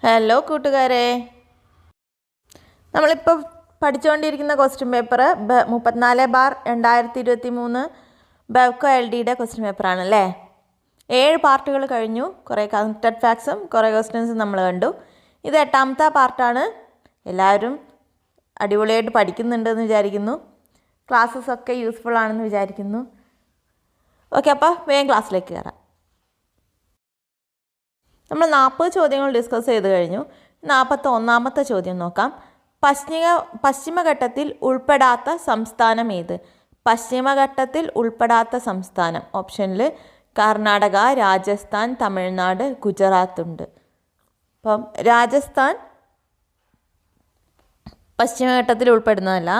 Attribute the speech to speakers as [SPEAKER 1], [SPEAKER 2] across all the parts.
[SPEAKER 1] Hello കൂട്ടുകാരെ, നമ്മളിപ്പോൾ പഠിച്ചുകൊണ്ടിരിക്കുന്ന ക്വസ്റ്റ്യൻ പേപ്പർ 34/2023 ബെവ്കോ LDയുടെ ക്വസ്റ്റ്യൻ പേപ്പറാണല്ലേ. 7 പാർട്ടുകൾ കഴിഞ്ഞു. കുറേ കണക്റ്റഡ് ഫാക്ട്സും കുറേ ക്വസ്റ്റ്യൻസും നമ്മൾ കണ്ടു. ഇത് 8ാമത്തെ പാർട്ടാണ്. എല്ലാവരും അടിപൊളിയായിട്ട് പഠിക്കുന്നുണ്ടെന്ന് വിചാരിക്കുന്നു. ക്ലാസ്സസ് ഒക്കെ യൂസ്ഫുൾ ആണെന്ന് വിചാരിക്കുന്നു. ഓക്കെ, അപ്പോൾ വേഗം ക്ലാസ്സിലേക്ക് കയറാം. നമ്മൾ 40 ചോദ്യങ്ങൾ ഡിസ്കസ് ചെയ്ത് കഴിഞ്ഞു. 41ാമത്തെ ചോദ്യം നോക്കാം. പശ്ചിമഘട്ടത്തിൽ ഉൾപ്പെടാത്ത സംസ്ഥാനം ഏത്? പശ്ചിമഘട്ടത്തിൽ ഉൾപ്പെടാത്ത സംസ്ഥാനം ഓപ്ഷനിൽ കർണാടക, രാജസ്ഥാൻ, തമിഴ്നാട്, ഗുജറാത്ത് ഉണ്ട്. അപ്പം രാജസ്ഥാൻ പശ്ചിമഘട്ടത്തിൽ ഉൾപ്പെടുന്നതല്ല.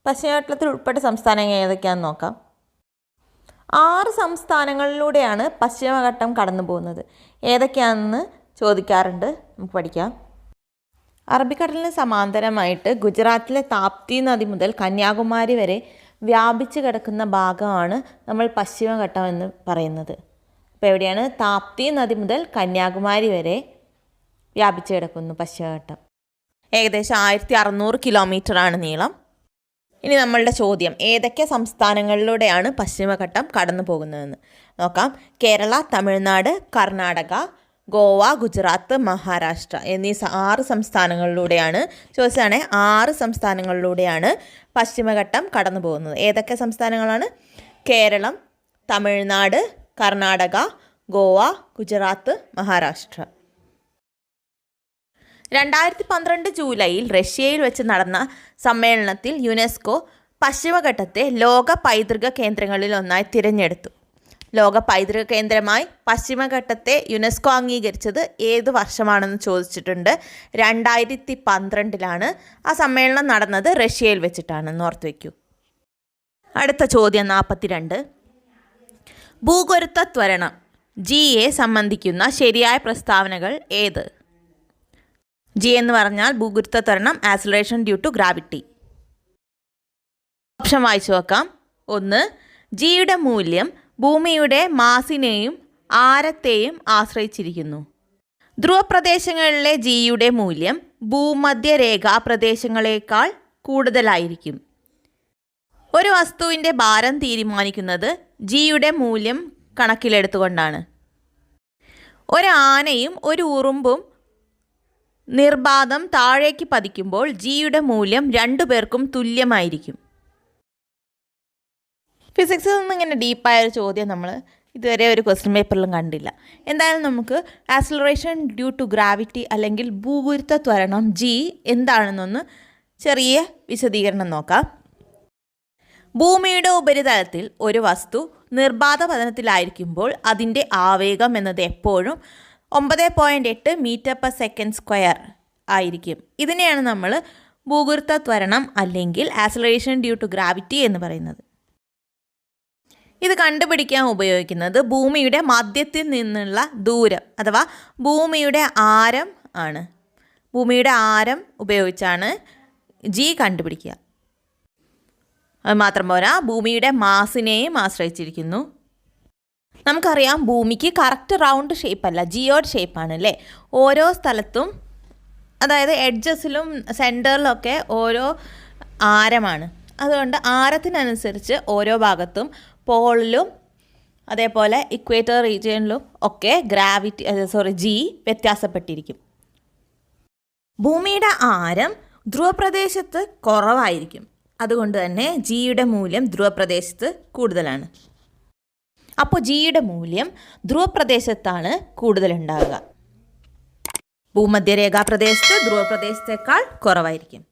[SPEAKER 1] പശ്ചിമഘട്ടത്തിൽ ഉൾപ്പെട്ട സംസ്ഥാനങ്ങൾ ഏതൊക്കെയാണെന്ന് നോക്കാം. 6 സംസ്ഥാനങ്ങളിലൂടെയാണ് പശ്ചിമഘട്ടം കടന്നു പോകുന്നത്. ഏതൊക്കെയാണെന്ന് ചോദിക്കാറുണ്ട്, നമുക്ക് പഠിക്കാം. അറബിക്കടലിന് സമാന്തരമായിട്ട് ഗുജറാത്തിലെ താപ്തി നദി മുതൽ കന്യാകുമാരി വരെ വ്യാപിച്ചു കിടക്കുന്ന ഭാഗമാണ് നമ്മൾ പശ്ചിമഘട്ടം എന്ന് പറയുന്നത്. അപ്പോൾ എവിടെയാണ്? താപ്തി നദി മുതൽ കന്യാകുമാരി വരെ വ്യാപിച്ചു കിടക്കുന്നു പശ്ചിമഘട്ടം. ഏകദേശം 1600 കിലോമീറ്ററാണ് നീളം. ഇനി നമ്മളുടെ ചോദ്യം, ഏതൊക്കെ സംസ്ഥാനങ്ങളിലൂടെയാണ് പശ്ചിമഘട്ടം കടന്നു പോകുന്നതെന്ന് നോക്കാം. കേരള, തമിഴ്നാട്, കർണാടക, ഗോവ, ഗുജറാത്ത്, മഹാരാഷ്ട്ര എന്നീ 6 സംസ്ഥാനങ്ങളിലൂടെയാണ് ചോദിച്ചതാണ്. 6 സംസ്ഥാനങ്ങളിലൂടെയാണ് പശ്ചിമഘട്ടം കടന്നു പോകുന്നത്. ഏതൊക്കെ സംസ്ഥാനങ്ങളാണ്? കേരളം, തമിഴ്നാട്, കർണാടക, ഗോവ, ഗുജറാത്ത്, മഹാരാഷ്ട്ര. 2012 ജൂലൈയിൽ റഷ്യയിൽ വെച്ച് നടന്ന സമ്മേളനത്തിൽ യുനെസ്കോ പശ്ചിമഘട്ടത്തെ ലോക പൈതൃക കേന്ദ്രങ്ങളിൽ ഒന്നായി തിരഞ്ഞെടുത്തു. ലോക പൈതൃക കേന്ദ്രമായി പശ്ചിമഘട്ടത്തെ യുനെസ്കോ അംഗീകരിച്ചത് ഏത് വർഷമാണെന്ന് ചോദിച്ചിട്ടുണ്ട്. 2012 ആ സമ്മേളനം നടന്നത് റഷ്യയിൽ വെച്ചിട്ടാണെന്ന് ഓർത്ത് വയ്ക്കൂ. അടുത്ത ചോദ്യം 42. ഭൂഗുരുത്വ ത്വരണം ജിയെ സംബന്ധിക്കുന്ന ശരിയായ പ്രസ്താവനകൾ ഏത്? ജി എന്ന് പറഞ്ഞാൽ ഭൂഗുരുത്വ ത്വരണം, acceleration due to gravity. Option വായിച്ചു നോക്കാം. 1. ജിയുടെ മൂല്യം ഭൂമിയുടെ മാസിനെയും ആരത്തെയും ആശ്രയിച്ചിരിക്കുന്നു. ധ്രുവപ്രദേശങ്ങളിലെ ജിയുടെ മൂല്യം ഭൂമധ്യരേഖാ പ്രദേശങ്ങളേക്കാൾ കൂടുതലായിരിക്കും. ഒരു വസ്തുവിൻ്റെ ഭാരം തീരുമാനിക്കുന്നത് ജിയുടെ മൂല്യം കണക്കിലെടുത്തുകൊണ്ടാണ്. ഒരു ആനയും ഒരു ഉറുമ്പും നിർബാധം താഴേക്ക് പതിക്കുമ്പോൾ ജിയുടെ മൂല്യം 2 പേർക്കും തുല്യമായിരിക്കും. ഫിസിക്സിൽ നിന്ന് ഇങ്ങനെ ഡീപ്പായൊരു ചോദ്യം നമ്മൾ ഇതുവരെ ഒരു ക്വസ്റ്റ്യൻ പേപ്പറിലും കണ്ടില്ല. എന്തായാലും നമുക്ക് ആക്സിലറേഷൻ ഡ്യൂ ടു ഗ്രാവിറ്റി അല്ലെങ്കിൽ ഭൂഗുരുത്വ ത്വരണം ജി എന്താണെന്നൊന്ന് ചെറിയ വിശദീകരണം നോക്കാം. ഭൂമിയുടെ ഉപരിതലത്തിൽ ഒരു വസ്തു നിർബാധ പതനത്തിലായിരിക്കുമ്പോൾ അതിൻ്റെ ആവേഗം എന്നത് എപ്പോഴും 9.8 മീറ്റർ/സെക്കൻഡ് സ്ക്വയർ ആയിരിക്കും. ഇതിനെയാണ് നമ്മൾ ഭൂഗുരുത്വ ത്വരണം അല്ലെങ്കിൽ ആക്സിലറേഷൻ ഡ്യൂ ടു ഗ്രാവിറ്റി എന്ന് പറയുന്നത്. ഇത് കണ്ടുപിടിക്കാൻ ഉപയോഗിക്കുന്നത് ഭൂമിയുടെ മധ്യത്തിൽ നിന്നുള്ള ദൂരം അഥവാ ഭൂമിയുടെ ആരം ആണ്. ഭൂമിയുടെ ആരം ഉപയോഗിച്ചാണ് ജി കണ്ടുപിടിക്കുക. അത് മാത്രം പോരാ, ഭൂമിയുടെ മാസിനെയും ആശ്രയിച്ചിരിക്കുന്നു. നമുക്കറിയാം ഭൂമിക്ക് കറക്റ്റ് റൗണ്ട് ഷേപ്പല്ല, ജിയോഡ് ഷേപ്പാണ് അല്ലേ. ഓരോ സ്ഥലത്തും അതായത് എഡ്ജസിലും സെൻറ്ററിലൊക്കെ ഓരോ ആരമാണ്. അതുകൊണ്ട് ആരത്തിനനുസരിച്ച് ഓരോ ഭാഗത്തും പോളിലും അതേപോലെ ഇക്വേറ്റർ റീജിയനിലും ഒക്കെ ജി വ്യത്യാസപ്പെട്ടിരിക്കും. ഭൂമിയുടെ ആരം ധ്രുവപ്രദേശത്ത് കുറവായിരിക്കും. അതുകൊണ്ട് തന്നെ ജിയുടെ മൂല്യം ധ്രുവപ്രദേശത്ത് കൂടുതലാണ്. അപ്പോൾ ജിയുടെ മൂല്യം ധ്രുവപ്രദേശത്താണ് കൂടുതലുണ്ടാകുക. ഭൂമധ്യരേഖാ പ്രദേശത്ത് ധ്രുവപ്രദേശത്തേക്കാൾ കുറവായിരിക്കും.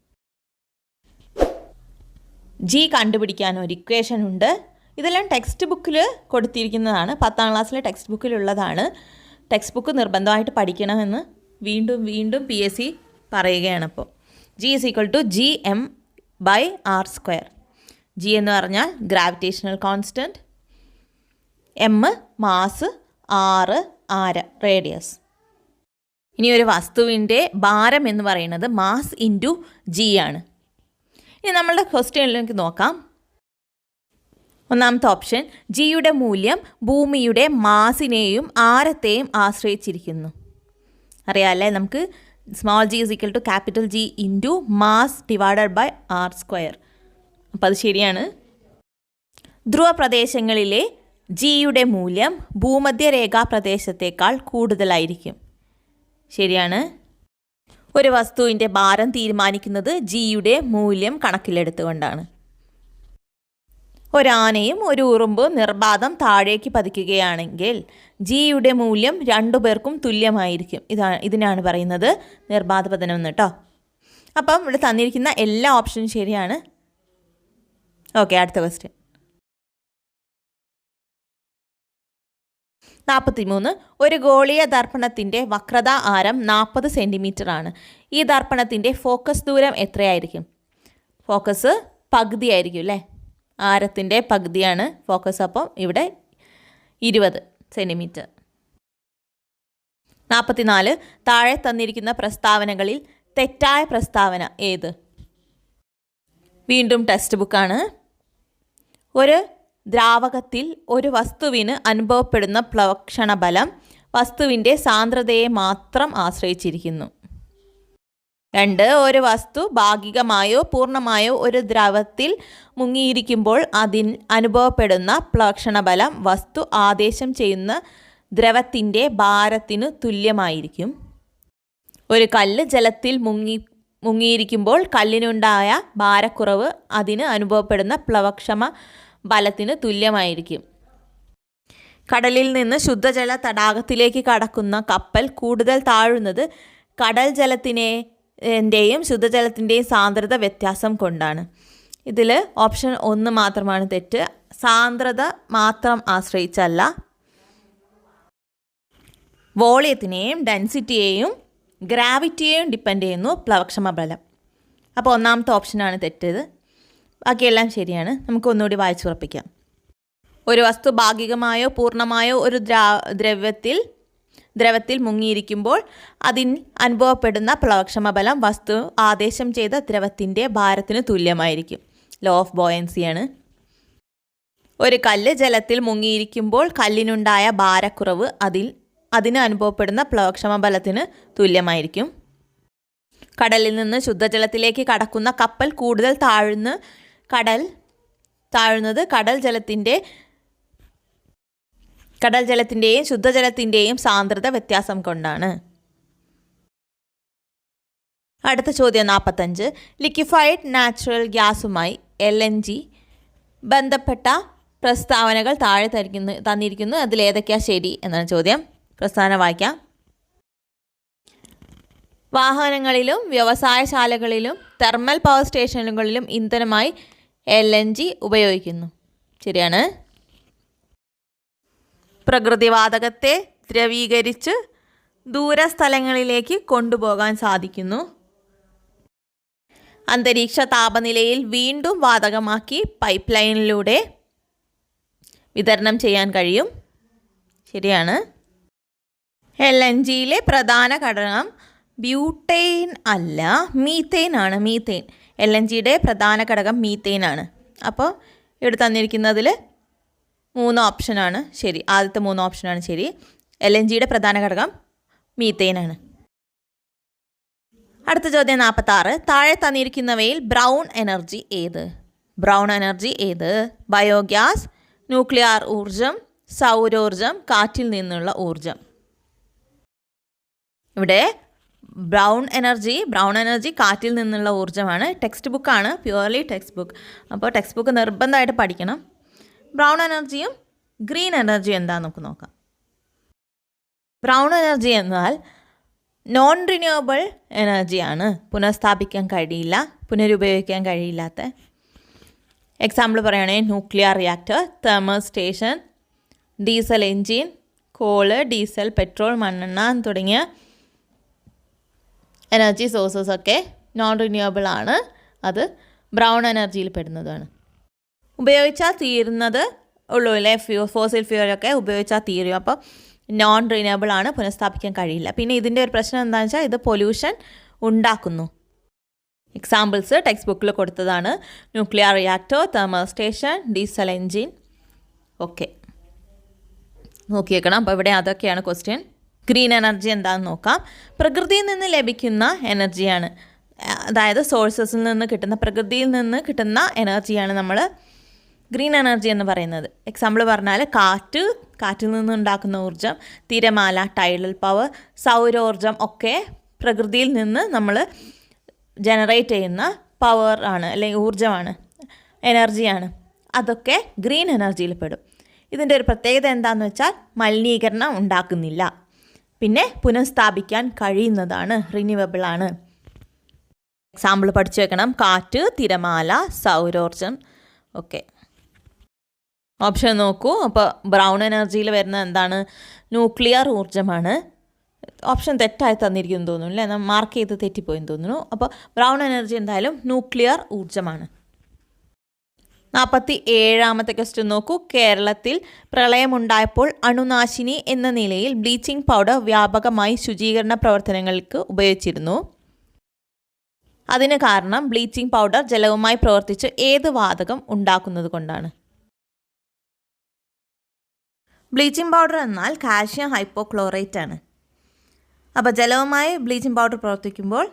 [SPEAKER 1] ജി കണ്ടുപിടിക്കാൻ ഒരു ഇക്വേഷൻ ഉണ്ട്. ഇതെല്ലാം ടെക്സ്റ്റ് ബുക്കിൽ കൊടുത്തിരിക്കുന്നതാണ്, 10ാം ക്ലാസ്സിലെ ടെക്സ്റ്റ് ബുക്കിലുള്ളതാണ്. ടെക്സ്റ്റ് ബുക്ക് നിർബന്ധമായിട്ട് പഠിക്കണമെന്ന് വീണ്ടും വീണ്ടും PSC പറയുകയാണ്. അപ്പോൾ G = gm/r². ജി എന്ന് പറഞ്ഞാൽ gravitational constant, M mass, R ആരം, റേഡിയസ്. ഇനി ഒരു വസ്തുവിൻ്റെ ഭാരം എന്ന് പറയുന്നത് മാസ് ഇൻറ്റു ജി ആണ്. ഇനി നമ്മളുടെ ക്വസ്റ്റ്യനിലേക്ക് നോക്കാം. ഒന്നാമത്തെ ഓപ്ഷൻ, ജിയുടെ മൂല്യം ഭൂമിയുടെ മാസിനെയും ആരത്തെയും ആശ്രയിച്ചിരിക്കുന്നു. അറിയാമല്ലേ, നമുക്ക് small G is equal to capital G into mass divided by R square. അപ്പോൾ അത് ശരിയാണ്. ധ്രുവ പ്രദേശങ്ങളിലെ ജിയുടെ മൂല്യം ഭൂമധ്യരേഖാ പ്രദേശത്തേക്കാൾ കൂടുതലായിരിക്കും. ശരിയാണ്. ഒരു വസ്തുവിൻ്റെ ഭാരം തീരുമാനിക്കുന്നത് ജിയുടെ മൂല്യം കണക്കിലെടുത്തുകൊണ്ടാണ്. ഒരാനയും ഒരു ഉറുമ്പും നിർബാധം താഴേക്ക് പതിക്കുകയാണെങ്കിൽ ജിയുടെ മൂല്യം രണ്ടുപേർക്കും തുല്യമായിരിക്കും. ഇതിനാണ് പറയുന്നത് നിർബാധ പതനം എന്ന് കേട്ടോ. അപ്പം ഇവിടെ തന്നിരിക്കുന്ന എല്ലാ ഓപ്ഷനും ശരിയാണ്. ഓക്കെ, അടുത്ത ക്വസ്റ്റ്യൻ. 43. ഒരു ഗോളീയ ദർപ്പണത്തിൻ്റെ വക്രത ആരം 40 സെൻറ്റിമീറ്റർ ആണ്. ഈ ദർപ്പണത്തിൻ്റെ ഫോക്കസ് ദൂരം എത്രയായിരിക്കും? ഫോക്കസ് പകുതി ആയിരിക്കും അല്ലേ, ആരത്തിൻ്റെ പകുതിയാണ് ഫോക്കസ്. അപ്പം ഇവിടെ 20 സെൻറ്റിമീറ്റർ. 44. താഴെ തന്നിരിക്കുന്ന പ്രസ്താവനകളിൽ തെറ്റായ പ്രസ്താവന ഏത്? വീണ്ടും ടെക്സ്റ്റ് ബുക്കാണ്. ഒരു ദ്രാവകത്തിൽ ഒരു വസ്തുവിന് അനുഭവപ്പെടുന്ന പ്ലവക്ഷണ ബലം വസ്തുവിൻ്റെ സാന്ദ്രതയെ മാത്രം ആശ്രയിച്ചിരിക്കുന്നു. 2. ഒരു വസ്തു ഭാഗികമായോ പൂർണ്ണമായോ ഒരു ദ്രവത്തിൽ മുങ്ങിയിരിക്കുമ്പോൾ അതിന് അനുഭവപ്പെടുന്ന പ്ലവക്ഷണ ബലം വസ്തു ആദേശം ചെയ്യുന്ന ദ്രവത്തിൻ്റെ ഭാരത്തിനു തുല്യമായിരിക്കും. ഒരു കല്ല് ജലത്തിൽ മുങ്ങിയിരിക്കുമ്പോൾ കല്ലിനുണ്ടായ ഭാരക്കുറവ് അതിന് അനുഭവപ്പെടുന്ന പ്ലവക്ഷമ ബലത്തിന് തുല്യമായിരിക്കും. കടലിൽ നിന്ന് ശുദ്ധജല തടാകത്തിലേക്ക് കടക്കുന്ന കപ്പൽ കൂടുതൽ താഴുന്നത് കടൽ ജലത്തിൻ്റെയും ശുദ്ധജലത്തിൻ്റെയും സാന്ദ്രത വ്യത്യാസം കൊണ്ടാണ്. ഇതിൽ ഓപ്ഷൻ 1 മാത്രമാണ് തെറ്റ്. സാന്ദ്രത മാത്രം ആശ്രയിച്ചല്ല, വോളിയത്തിനെയും ഡെൻസിറ്റിയെയും ഗ്രാവിറ്റിയെയും ഡിപ്പെൻഡ് ചെയ്യുന്നു പ്ലവക്ഷമ ബലം. അപ്പോൾ ഒന്നാമത്തെ ഓപ്ഷനാണ് തെറ്റത്, ബാക്കിയെല്ലാം ശരിയാണ്. നമുക്ക് ഒന്നുകൂടി വായിച്ചുറപ്പിക്കാം. ഒരു വസ്തു ഭാഗികമായോ പൂർണ്ണമായോ ഒരു ദ്രവത്തിൽ മുങ്ങിയിരിക്കുമ്പോൾ അതിന് അനുഭവപ്പെടുന്ന പ്ലവക്ഷമ ബലം വസ്തു ആദേശം ചെയ്ത ദ്രവത്തിൻ്റെ ഭാരത്തിന് തുല്യമായിരിക്കും. ലോ ഓഫ് ബോയൻസിയാണ്. ഒരു കല്ല് ജലത്തിൽ മുങ്ങിയിരിക്കുമ്പോൾ കല്ലിനുണ്ടായ ഭാരക്കുറവ് അതിന് അനുഭവപ്പെടുന്ന പ്ലവക്ഷമ ബലത്തിന് തുല്യമായിരിക്കും. കടലിൽ നിന്ന് ശുദ്ധജലത്തിലേക്ക് കടക്കുന്ന കപ്പൽ കൂടുതൽ താഴുന്നത് കടൽ ജലത്തിൻ്റെയും ശുദ്ധജലത്തിൻ്റെയും സാന്ദ്രത വ്യത്യാസം കൊണ്ടാണ്. അടുത്ത ചോദ്യം 45. ലിക്വിഫൈഡ് നാച്ചുറൽ ഗ്യാസുമായി LNG ബന്ധപ്പെട്ട പ്രസ്താവനകൾ താഴെ തന്നിരിക്കുന്നു. അതിലേതൊക്കെയാണ് ശരി എന്നാണ് ചോദ്യം. പ്രസ്താവന വായിക്കാം. വാഹനങ്ങളിലും വ്യവസായശാലകളിലും തെർമൽ പവർ സ്റ്റേഷനുകളിലും ഇന്ധനമായി LNG ഉപയോഗിക്കുന്നു. ശരിയാണ്. പ്രകൃതിവാതകത്തെ ദ്രവീകരിച്ച് ദൂരസ്ഥലങ്ങളിലേക്ക് കൊണ്ടുപോകാൻ സാധിക്കുന്നു. അന്തരീക്ഷ താപനിലയിൽ വീണ്ടും വാതകമാക്കി പൈപ്പ് ലൈനിലൂടെ വിതരണം ചെയ്യാൻ കഴിയും. ശരിയാണ്. LNGയിലെ പ്രധാന ഘടകം ബ്യൂട്ടെയിൻ അല്ല, മീത്തേൻ ആണ്. മീത്തേൻ LNGയുടെ പ്രധാന ഘടകം മീത്തേൻ ആണ്. അപ്പോൾ ഇവിടെ തന്നിരിക്കുന്നതിൽ 3 ഓപ്ഷനാണ് ശരി. ആദ്യത്തെ 3 ഓപ്ഷനാണ് ശരി. LNGയുടെ പ്രധാന ഘടകം മീത്തേൻ ആണ്. അടുത്ത ചോദ്യം 46. താഴെ തന്നിരിക്കുന്നവയിൽ ബ്രൗൺ എനർജി ഏത്? ബയോഗ്യാസ്, ന്യൂക്ലിയർ ഊർജം, സൗരോർജം, കാറ്റിൽ നിന്നുള്ള ഊർജം. ഇവിടെ ബ്രൗൺ എനർജി കാറ്റിൽ നിന്നുള്ള ഊർജ്ജമാണ്. ടെക്സ്റ്റ് ബുക്കാണ്, പ്യുവർലി ടെക്സ്റ്റ് ബുക്ക്. അപ്പോൾ ടെക്സ്റ്റ് ബുക്ക് നിർബന്ധമായിട്ട് പഠിക്കണം. ബ്രൗൺ എനർജിയും ഗ്രീൻ എനർജിയും എന്താണെന്ന് നമുക്ക് നോക്കാം. ബ്രൗൺ എനർജി എന്നാൽ നോൺ റിന്യൂവബിൾ എനർജിയാണ്. പുനഃസ്ഥാപിക്കാൻ കഴിയില്ല, പുനരുപയോഗിക്കാൻ കഴിയില്ലാത്ത. എക്സാമ്പിൾ പറയുകയാണെങ്കിൽ nuclear reactor, thermal station, diesel engine, call, diesel, petrol, മണ്ണെണ്ണ തുടങ്ങിയ എനർജി സോഴ്സസൊക്കെ നോൺ റിന്യൂവബിൾ ആണ്. അത് ബ്രൗൺ എനർജിയിൽ പെടുന്നതാണ്. ഉപയോഗിച്ചാൽ തീരുന്നത് ഉള്ളൂ അല്ലേ, ഫോസിൽ ഫ്യൂലൊക്കെ ഉപയോഗിച്ചാൽ തീരും. അപ്പോൾ നോൺ റിന്യൂവബിൾ ആണ്, പുനഃസ്ഥാപിക്കാൻ കഴിയില്ല. പിന്നെ ഇതിൻ്റെ ഒരു പ്രശ്നം എന്താണെന്ന് വെച്ചാൽ ഇത് പൊല്യൂഷൻ ഉണ്ടാക്കുന്നു. എക്സാമ്പിൾസ് ടെക്സ്റ്റ് ബുക്കിൽ കൊടുത്തതാണ്. Nuclear reactor, thermal station, diesel engine. Okay, നോക്കിയേക്കണം. അപ്പോൾ ഇവിടെ അതൊക്കെയാണ് ക്വസ്റ്റ്യൻ. ഗ്രീൻ എനർജി എന്താണെന്ന് നോക്കാം. പ്രകൃതിയിൽ നിന്ന് ലഭിക്കുന്ന എനർജിയാണ്, അതായത് സോഴ്സസിൽ നിന്ന് കിട്ടുന്ന, പ്രകൃതിയിൽ നിന്ന് കിട്ടുന്ന എനർജിയാണ് നമ്മൾ ഗ്രീൻ എനർജി എന്ന് പറയുന്നത്. എക്സാമ്പിൾ പറഞ്ഞാൽ കാറ്റിൽ നിന്നുണ്ടാക്കുന്ന ഊർജ്ജം, തിരമാല, ടൈഡൽ പവർ, സൗരോർജ്ജം ഒക്കെ പ്രകൃതിയിൽ നിന്ന് നമ്മൾ ജനറേറ്റ് ചെയ്യുന്ന പവർ ആണ്, അല്ലെങ്കിൽ ഊർജ്ജമാണ്, എനർജിയാണ്. അതൊക്കെ ഗ്രീൻ എനർജിയിൽ പെടും. ഇതിൻ്റെ ഒരു പ്രത്യേകത എന്താണെന്ന് വെച്ചാൽ മലിനീകരണം ഉണ്ടാക്കുന്നില്ല, പിന്നെ പുനഃസ്ഥാപിക്കാൻ കഴിയുന്നതാണ്, റിന്യൂവബിൾ ആണ്. എക്സാമ്പിൾ പഠിച്ചു വെക്കണം: കാറ്റ്, തിരമാല, സൗരോർജ്ജം. ഓക്കെ, ഓപ്ഷൻ നോക്കൂ. അപ്പോൾ ബ്രൗൺ എനർജിയിൽ വരുന്ന എന്താണ്? ന്യൂക്ലിയർ ഊർജ്ജമാണ്. ഓപ്ഷൻ തെറ്റായി തന്നിരിക്കുന്നു തോന്നുന്നു അല്ലേ, മാർക്ക് ചെയ്ത് തെറ്റിപ്പോയെന്ന് തോന്നുന്നു. അപ്പോൾ ബ്രൗൺ എനർജി എന്തായാലും ന്യൂക്ലിയർ ഊർജ്ജമാണ്. 47ാമത്തെ ക്വസ്റ്റ്യൻ നോക്കൂ. കേരളത്തിൽ പ്രളയമുണ്ടായപ്പോൾ അണുനാശിനി എന്ന നിലയിൽ ബ്ലീച്ചിങ് പൗഡർ വ്യാപകമായി ശുചീകരണ പ്രവർത്തനങ്ങൾക്ക് ഉപയോഗിച്ചിരുന്നു. അതിന് കാരണം ബ്ലീച്ചിങ് പൗഡർ ജലവുമായി പ്രവർത്തിച്ച് ഏത് വാതകം ഉണ്ടാക്കുന്നത് കൊണ്ടാണ്? ബ്ലീച്ചിങ് പൗഡർ എന്നാൽ കാൽഷ്യം ഹൈപ്പോക്ലോറേറ്റ് ആണ്. അപ്പോൾ ജലവുമായി ബ്ലീച്ചിങ് പൗഡർ പ്രവർത്തിക്കുമ്പോൾ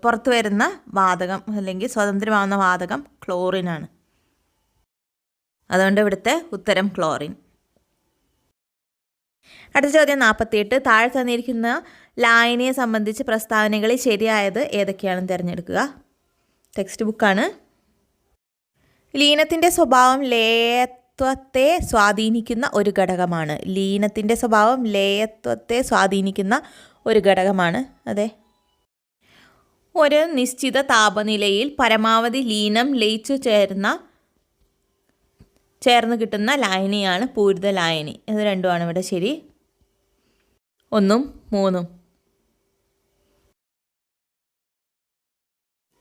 [SPEAKER 1] പുറത്തു വരുന്ന വാതകം അല്ലെങ്കിൽ സ്വതന്ത്രമാവുന്ന വാതകം ക്ലോറിനാണ്. അതുകൊണ്ട് ഇവിടുത്തെ ഉത്തരം ക്ലോറിൻ. അടുത്ത ചോദ്യം 48. താഴെ തന്നിരിക്കുന്ന ലായനിയെ സംബന്ധിച്ച് പ്രസ്താവനകളിൽ ശരിയായത് ഏതൊക്കെയാണെന്ന് തിരഞ്ഞെടുക്കുക. ടെക്സ്റ്റ് ബുക്കാണ്. ലീനത്തിൻ്റെ സ്വഭാവം ലേയത്വത്തെ സ്വാധീനിക്കുന്ന ഒരു ഘടകമാണ്. ലീനത്തിൻ്റെ സ്വഭാവം ലേയത്വത്തെ സ്വാധീനിക്കുന്ന ഒരു ഘടകമാണ്. അതെ, ഒരു നിശ്ചിത താപനിലയിൽ പരമാവധി ലീനം ലയിച്ചു ചേർന്ന് കിട്ടുന്ന ലായനിയാണ് പൂരിത ലായനി. ഇത് രണ്ടുമാണ് ഇവിടെ ശരി. 1ഉം 3ഉം.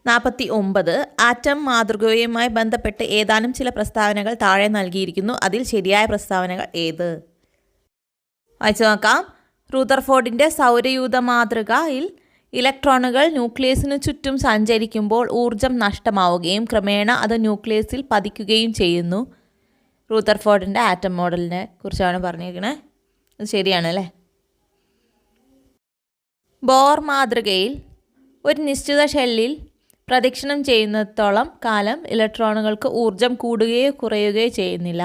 [SPEAKER 1] 49. ആറ്റം മാതൃകയുമായി ബന്ധപ്പെട്ട് ഏതാനും ചില പ്രസ്താവനകൾ താഴെ നൽകിയിരിക്കുന്നു. അതിൽ ശരിയായ പ്രസ്താവനകൾ ഏത്? വായിച്ചു നോക്കാം. റൂദർഫോർഡിൻ്റെ സൗരയൂഥ മാതൃകയിൽ ഇലക്ട്രോണുകൾ ന്യൂക്ലിയസിന് ചുറ്റും സഞ്ചരിക്കുമ്പോൾ ഊർജം നഷ്ടമാവുകയും ക്രമേണ അത് ന്യൂക്ലിയസിൽ പതിക്കുകയും ചെയ്യുന്നു. റൂദർഫോർഡിൻ്റെ ആറ്റം മോഡലിനെ കുറിച്ചാണ് പറഞ്ഞിരിക്കുന്നത്. അത് ശരിയാണ് അല്ലേ. ബോർ മാതൃകയിൽ ഒരു നിശ്ചിത ഷെല്ലിൽ പ്രദക്ഷിണം ചെയ്യുന്നിടത്തോളം കാലം ഇലക്ട്രോണുകൾക്ക് ഊർജം കൂടുകയോ കുറയുകയോ ചെയ്യുന്നില്ല.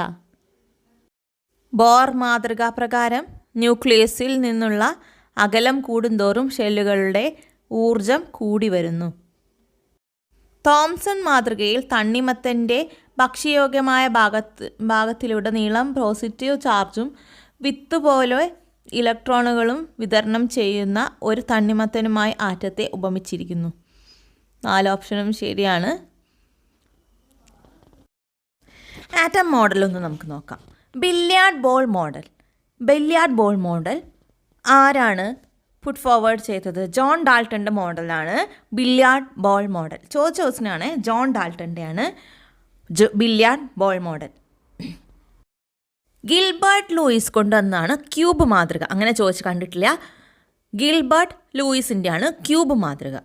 [SPEAKER 1] ബോർ മാതൃകാ പ്രകാരം ന്യൂക്ലിയസിൽ നിന്നുള്ള അകലം കൂടുന്തോറും ഷെല്ലുകളുടെ ഊർജം കൂടി വരുന്നു. തോംസൺ മാതൃകയിൽ തണ്ണിമത്തൻ്റെ ഭക്ഷ്യയോഗ്യമായ ഭാഗത്തിലുടനീളം പോസിറ്റീവ് ചാർജും വിത്ത് പോലെ ഇലക്ട്രോണുകളും വിതരണം ചെയ്യുന്ന ഒരു തണ്ണിമത്തനുമായി ആറ്റത്തെ ഉപമിച്ചിരിക്കുന്നു. 4 ഓപ്ഷനും ശരിയാണ്. ആറ്റം മോഡലൊന്ന് നമുക്ക് നോക്കാം. ബില്യാർഡ് ബോൾ മോഡൽ ആരാണ് പുട്ട് ഫോർവേഡ് ചെയ്തത്? ജോൺ ഡാൾട്ടൻ്റെ മോഡലാണ് ബില്യാർഡ് ബോൾ മോഡൽ. ചോദിച്ച ക്വസ്റ്റ്യനാണ്, ജോൺ ഡാൾട്ടൻ്റെയാണ് billiard ball model. Gilbert Lewis കൊണ്ടുവന്നതാണ് ക്യൂബ് മാതൃക. അങ്ങനെ ചോദിച്ച് കണ്ടിട്ടില്ല. ഗിൽബർട്ട് ലൂയിസിൻ്റെയാണ് ക്യൂബ് മാതൃക.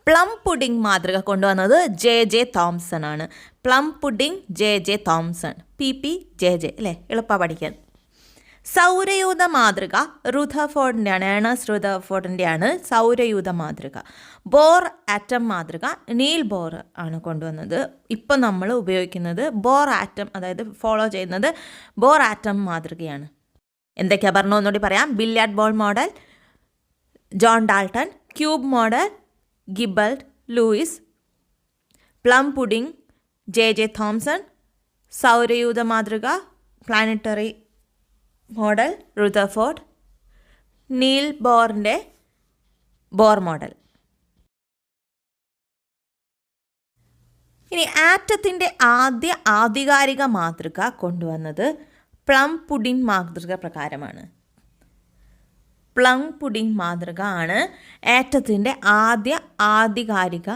[SPEAKER 1] പ്ലം പുഡിംഗ് മാതൃക കൊണ്ടുവന്നത് ജെ തോംസൺ ആണ്. Plum pudding J Thomson, PPJJ അല്ലേ, എളുപ്പ പഠിക്കാൻ. സൗരയൂഥ മാതൃക റുദർഫോർഡിൻ്റെയാണ്, ഏണസ്റ്റ് റുദർഫോർഡിൻ്റെയാണ് സൗരയൂഥ മാതൃക. ബോർ ആറ്റം മാതൃക നീൽ ബോർ ആണ് കൊണ്ടുവന്നത്. ഇപ്പം നമ്മൾ ഉപയോഗിക്കുന്നത് ബോർ ആറ്റം, അതായത് ഫോളോ ചെയ്യുന്നത് ബോർ ആറ്റം മാതൃകയാണ്. എന്തൊക്കെയാണ് പറഞ്ഞോ ഒന്നുകൂടി പറയാം. Billiard ball model John Dalton, cube model Gilbert Lewis, plum pudding J Thomson, സൗരയൂഥ മാതൃക പ്ലാനറ്ററി മോഡൽ റുദർഫോർഡ്, നീൽ ബോറിൻ്റെ ബോർ മോഡൽ. ഇനി ആറ്റത്തിൻ്റെ ആധികാരിക മാതൃക കൊണ്ടുവന്നത് പ്ലം പുഡിംഗ് മാതൃക പ്രകാരമാണ്. പ്ലം പുഡിംഗ് മാതൃക ആണ് ആറ്റത്തിൻ്റെ ആധികാരിക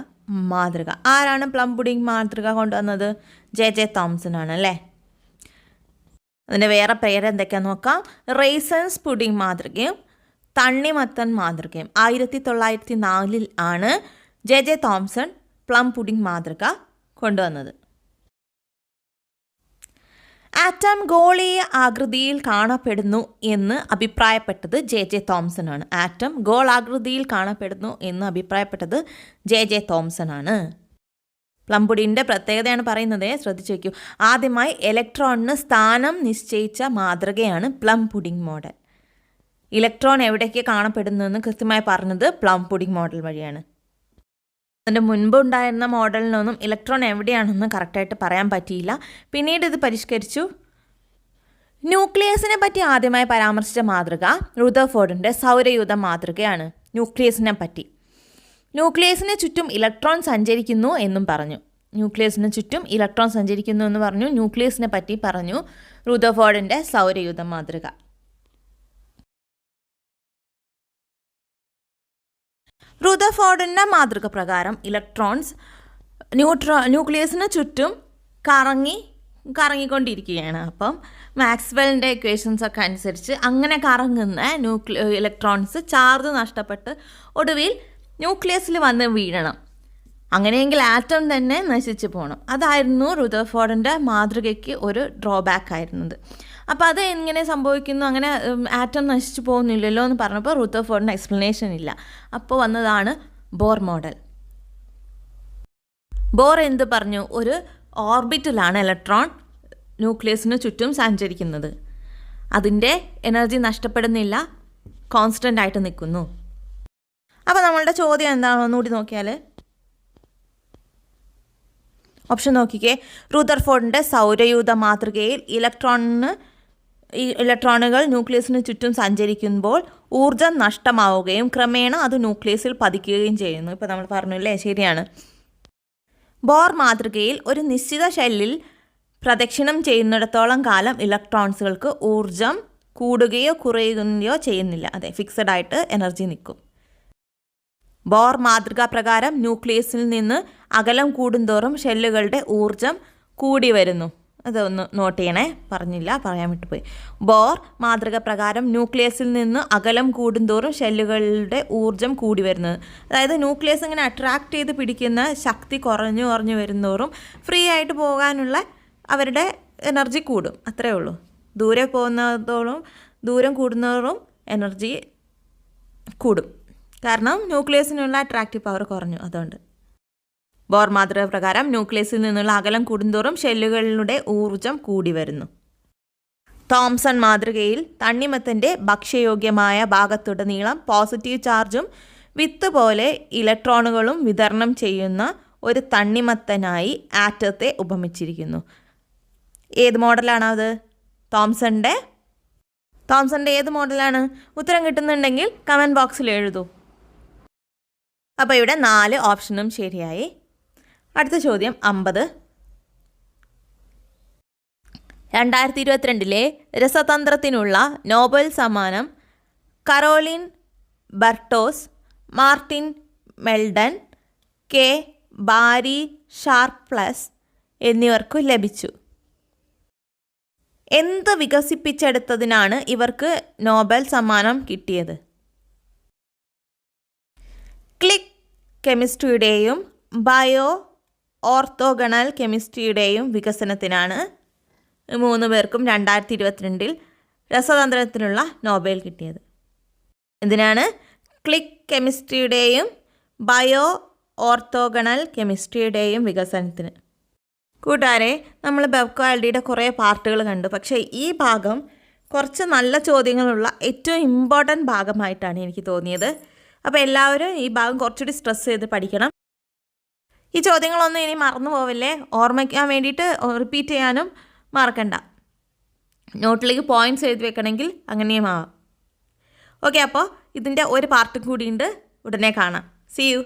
[SPEAKER 1] മാതൃക. ആരാണ് പ്ലം പുഡിംഗ് മാതൃക കൊണ്ടുവന്നത്? ജെ തോംസൺ ആണ് അല്ലേ. അതിൻ്റെ വേറെ പേര് എന്തൊക്കെയാണെന്ന് നോക്കാം. റേസൻസ് പുഡിംഗ് മാതൃകയും തണ്ണിമത്തൻ മാതൃകയും. 1904 ആണ് ജെ തോംസൺ പ്ലം പുഡിംഗ് മാതൃക കൊണ്ടുവന്നത്. ആറ്റം ഗോളീയ ആകൃതിയിൽ കാണപ്പെടുന്നു എന്ന് അഭിപ്രായപ്പെട്ടത് ജെ തോംസൺ ആണ്. ആറ്റം ഗോളാകൃതിയിൽ കാണപ്പെടുന്നു എന്ന് അഭിപ്രായപ്പെട്ടത് ജെ തോംസൺ ആണ്. പ്ലം പുഡിങ്ങിൻ്റെ പ്രത്യേകതയാണ് പറയുന്നത്, ശ്രദ്ധിച്ചു വയ്ക്കൂ. ആദ്യമായി ഇലക്ട്രോണിന് സ്ഥാനം നിശ്ചയിച്ച മാതൃകയാണ് പ്ലം പുഡിംഗ് മോഡൽ. ഇലക്ട്രോൺ എവിടേക്ക് കാണപ്പെടുന്നതെന്ന് കൃത്യമായി പറഞ്ഞത് പ്ലം പുഡിംഗ് മോഡൽ വഴിയാണ്. അതിൻ്റെ മുൻപ് ഉണ്ടായിരുന്ന മോഡലിനൊന്നും ഇലക്ട്രോൺ എവിടെയാണെന്ന് കറക്റ്റായിട്ട് പറയാൻ പറ്റിയില്ല. പിന്നീട് ഇത് പരിഷ്കരിച്ചു. ന്യൂക്ലിയസിനെ പറ്റി ആദ്യമായി പരാമർശിച്ച മാതൃക റുദർഫോർഡിൻ്റെ സൗരയൂഥ മാതൃകയാണ്. ന്യൂക്ലിയസിനെ പറ്റി ന്യൂക്ലിയസിന് ചുറ്റും ഇലക്ട്രോൺ സഞ്ചരിക്കുന്നു എന്നും പറഞ്ഞു. ന്യൂക്ലിയസിന് ചുറ്റും ഇലക്ട്രോൺ സഞ്ചരിക്കുന്നു എന്ന് പറഞ്ഞു. ന്യൂക്ലിയസിനെ പറ്റി പറഞ്ഞു റുദർഫോർഡിൻ്റെ സൗരയൂഥ മാതൃക. റുദർഫോർഡിൻ്റെ മാതൃക പ്രകാരം ഇലക്ട്രോൺസ് ന്യൂക്ലിയസിന് ചുറ്റും കറങ്ങിക്കൊണ്ടിരിക്കുകയാണ്. അപ്പം മാക്സ്വെല്ലിൻ്റെ ഇക്വേഷൻസ് ഒക്കെ അനുസരിച്ച് അങ്ങനെ കറങ്ങുന്ന ഇലക്ട്രോൺസ് ചാർജ് നഷ്ടപ്പെട്ട് ഒടുവിൽ ന്യൂക്ലിയസിൽ വന്ന് വീഴണം. അങ്ങനെയെങ്കിൽ ആറ്റം തന്നെ നശിച്ചു പോകണം. അതായിരുന്നു റുദർഫോർഡിൻ്റെ മാതൃകയ്ക്ക് ഒരു ഡ്രോബാക്ക് ആയിരുന്നത്. അപ്പോൾ അത് എങ്ങനെ സംഭവിക്കുന്നു, അങ്ങനെ ആറ്റം നശിച്ചു പോകുന്നില്ലല്ലോ എന്ന് പറഞ്ഞപ്പോൾ റുദർഫോർഡിന് എക്സ്പ്ലനേഷൻ ഇല്ല. അപ്പോൾ വന്നതാണ് ബോർ മോഡൽ. ബോർ എന്ത് പറഞ്ഞു? ഒരു ഓർബിറ്റിലാണ് ഇലക്ട്രോൺ ന്യൂക്ലിയസിന് ചുറ്റും സഞ്ചരിക്കുന്നത്. അതിൻ്റെ എനർജി നഷ്ടപ്പെടുന്നില്ല, കോൺസ്റ്റൻ്റ് ആയിട്ട് നിൽക്കുന്നു. അപ്പോൾ നമ്മളുടെ ചോദ്യം എന്താണോ ഒന്നുകൂടി നോക്കിയാൽ, ഓപ്ഷൻ നോക്കിക്കേ. റുദർഫോർഡിൻ്റെ സൗരയൂഥ മാതൃകയിൽ ഇലക്ട്രോണുകൾ ന്യൂക്ലിയസിന് ചുറ്റും സഞ്ചരിക്കുമ്പോൾ ഊർജ്ജം നഷ്ടമാവുകയും ക്രമേണ അത് ന്യൂക്ലിയസിൽ പതിക്കുകയും ചെയ്യുന്നു. ഇപ്പോൾ നമ്മൾ പറഞ്ഞില്ലേ, ശരിയാണ്. ബോർ മാതൃകയിൽ ഒരു നിശ്ചിത ഷെല്ലിൽ പ്രദക്ഷിണം ചെയ്യുന്നിടത്തോളം കാലം ഇലക്ട്രോൺസുകൾക്ക് ഊർജ്ജം കൂടുകയോ കുറയുകയോ ചെയ്യുന്നില്ല. അതെ, ഫിക്സഡ് ആയിട്ട് എനർജി നിൽക്കും. ബോർ മാതൃക പ്രകാരം ന്യൂക്ലിയസിൽ നിന്ന് അകലം കൂടുന്തോറും ഷെല്ലുകളുടെ ഊർജ്ജം കൂടി വരുന്നു. അതൊന്ന് നോട്ട് ചെയ്യണേ, പറയാൻ വിട്ടുപോയി. ബോർ മാതൃക പ്രകാരം ന്യൂക്ലിയസിൽ നിന്ന് അകലം കൂടുന്തോറും ഷെല്ലുകളുടെ ഊർജ്ജം കൂടി വരുന്നത്. അതായത് ന്യൂക്ലിയസ് ഇങ്ങനെ അട്രാക്ട് ചെയ്ത് പിടിക്കുന്ന ശക്തി കുറഞ്ഞു വരുന്നതോറും ഫ്രീ ആയിട്ട് പോകാനുള്ള അവരുടെ എനർജി കൂടും. അത്രയേ ഉള്ളൂ. ദൂരം കൂടുന്നതോറും എനർജി കൂടും. കാരണം ന്യൂക്ലിയസിനുള്ള അട്രാക്റ്റീവ് പവർ കുറഞ്ഞു. അതുകൊണ്ട് ബോർ മാതൃക പ്രകാരം ന്യൂക്ലിയസിൽ നിന്നുള്ള അകലം കൂടുന്തോറും ഷെല്ലുകളുടെ ഊർജ്ജം കൂടി വരുന്നു. തോംസൺ മാതൃകയിൽ തണ്ണിമത്തൻ്റെ ഭക്ഷ്യയോഗ്യമായ ഭാഗത്തുടനീളം പോസിറ്റീവ് ചാർജും വിത്ത് പോലെ ഇലക്ട്രോണുകളും വിതരണം ചെയ്യുന്ന ഒരു തണ്ണിമത്തനായി ആറ്റത്തെ ഉപമിച്ചിരിക്കുന്നു. ഏത് മോഡലാണത്? തോംസൻ്റെ ഏത് മോഡലാണ്? ഉത്തരം കിട്ടുന്നുണ്ടെങ്കിൽ കമൻറ്റ് ബോക്സിൽ എഴുതൂ. അപ്പോൾ ഇവിടെ 4 ഓപ്ഷനും ശരിയായി. അടുത്ത ചോദ്യം 50. 2022 രസതന്ത്രത്തിനുള്ള നോബൽ സമ്മാനം കരോലിൻ ബർട്ടോസ്, മാർട്ടിൻ മെൽഡൻ, കെ ബാരി ഷാർപ്ലസ് എന്നിവർക്കു ലഭിച്ചു. എന്ത് വികസിപ്പിച്ചെടുത്തതിനാണ് ഇവർക്ക് നോബൽ സമ്മാനം കിട്ടിയത്? ക്ലിക്ക് കെമിസ്ട്രിയുടെയും ബയോ ഓർത്തോഗണൽ കെമിസ്ട്രിയുടെയും വികസനത്തിനാണ് 3 പേർക്കും 2022 രസതന്ത്രത്തിനുള്ള നോബൽ കിട്ടിയത്. എന്തിനാണ്? ക്ലിക്ക് കെമിസ്ട്രിയുടെയും ബയോ ഓർത്തോഗണൽ കെമിസ്ട്രിയുടെയും വികസനത്തിന്. കൂട്ടുകാരെ, നമ്മൾ ബെവ്കോ-എൽഡിയുടെ കുറേ പാർട്ടുകൾ കണ്ടു. പക്ഷേ ഈ ഭാഗം കുറച്ച് നല്ല ചോദ്യങ്ങളുള്ള ഏറ്റവും ഇമ്പോർട്ടൻറ്റ് ഭാഗമായിട്ടാണ് എനിക്ക് തോന്നിയത്. അപ്പോൾ എല്ലാവരും ഈ ഭാഗം കുറച്ചുകൂടി സ്ട്രെസ് ചെയ്ത് പഠിക്കണം. ഈ ചോദ്യങ്ങളൊന്നും ഇനി മറന്നു പോവില്ലേ. ഓർമ്മിക്കാൻ വേണ്ടിയിട്ട് റിപ്പീറ്റ് ചെയ്യാനും മറക്കണ്ട. നോട്ടിലേക്ക് പോയിൻറ്റ്സ് എഴുതി വെക്കണമെങ്കിൽ അങ്ങനെയും ആവാം. ഓക്കെ, അപ്പോൾ ഇതിൻ്റെ ഒരു പാർട്ടും കൂടിയുണ്ട്. ഉടനെ കാണാം. See U.